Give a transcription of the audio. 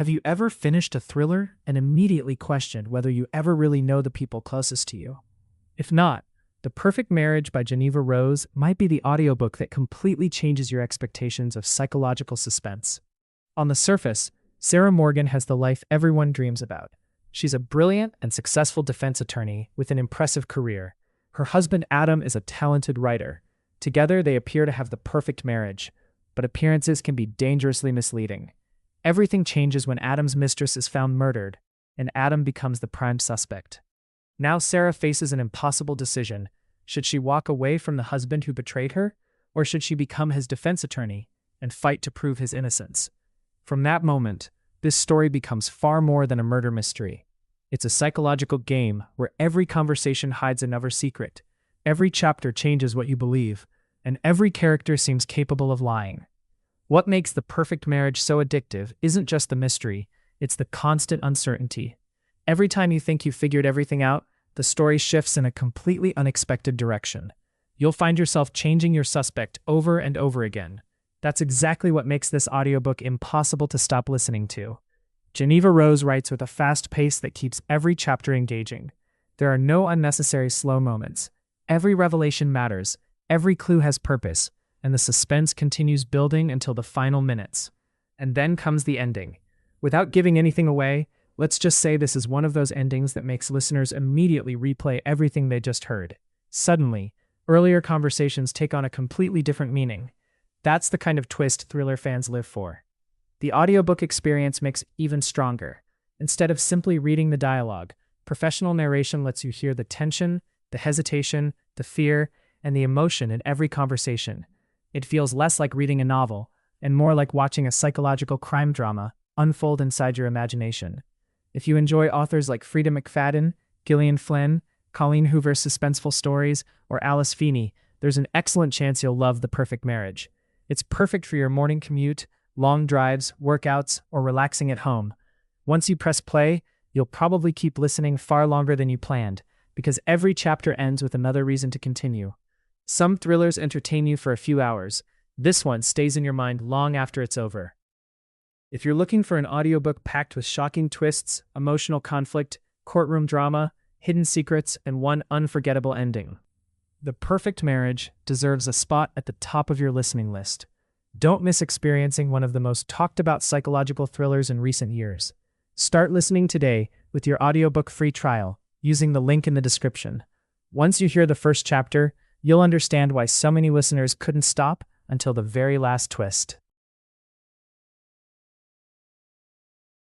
Have you ever finished a thriller and immediately questioned whether you ever really know the people closest to you? If not, The Perfect Marriage by Jeneva Rose might be the audiobook that completely changes your expectations of psychological suspense. On the surface, Sarah Morgan has the life everyone dreams about. She's a brilliant and successful defense attorney with an impressive career. Her husband Adam is a talented writer. Together, they appear to have the perfect marriage, but appearances can be dangerously misleading. Everything changes when Adam's mistress is found murdered, and Adam becomes the prime suspect. Now Sarah faces an impossible decision. Should she walk away from the husband who betrayed her, or should she become his defense attorney and fight to prove his innocence? From that moment, this story becomes far more than a murder mystery. It's a psychological game where every conversation hides another secret, every chapter changes what you believe, and every character seems capable of lying. What makes The Perfect Marriage so addictive isn't just the mystery, it's the constant uncertainty. Every time you think you've figured everything out, the story shifts in a completely unexpected direction. You'll find yourself changing your suspect over and over again. That's exactly what makes this audiobook impossible to stop listening to. Jeneva Rose writes with a fast pace that keeps every chapter engaging. There are no unnecessary slow moments. Every revelation matters, every clue has purpose, and the suspense continues building until the final minutes. And then comes the ending. Without giving anything away, let's just say this is one of those endings that makes listeners immediately replay everything they just heard. Suddenly, earlier conversations take on a completely different meaning. That's the kind of twist thriller fans live for. The audiobook experience makes it even stronger. Instead of simply reading the dialogue, professional narration lets you hear the tension, the hesitation, the fear, and the emotion in every conversation. It feels less like reading a novel, and more like watching a psychological crime drama unfold inside your imagination. If you enjoy authors like Frida McFadden, Gillian Flynn, Colleen Hoover's suspenseful stories, or Alice Feeney, there's an excellent chance you'll love The Perfect Marriage. It's perfect for your morning commute, long drives, workouts, or relaxing at home. Once you press play, you'll probably keep listening far longer than you planned, because every chapter ends with another reason to continue. Some thrillers entertain you for a few hours. This one stays in your mind long after it's over. If you're looking for an audiobook packed with shocking twists, emotional conflict, courtroom drama, hidden secrets, and one unforgettable ending, The Perfect Marriage deserves a spot at the top of your listening list. Don't miss experiencing one of the most talked about psychological thrillers in recent years. Start listening today with your audiobook free trial using the link in the description. Once you hear the first chapter, you'll understand why so many listeners couldn't stop until the very last twist.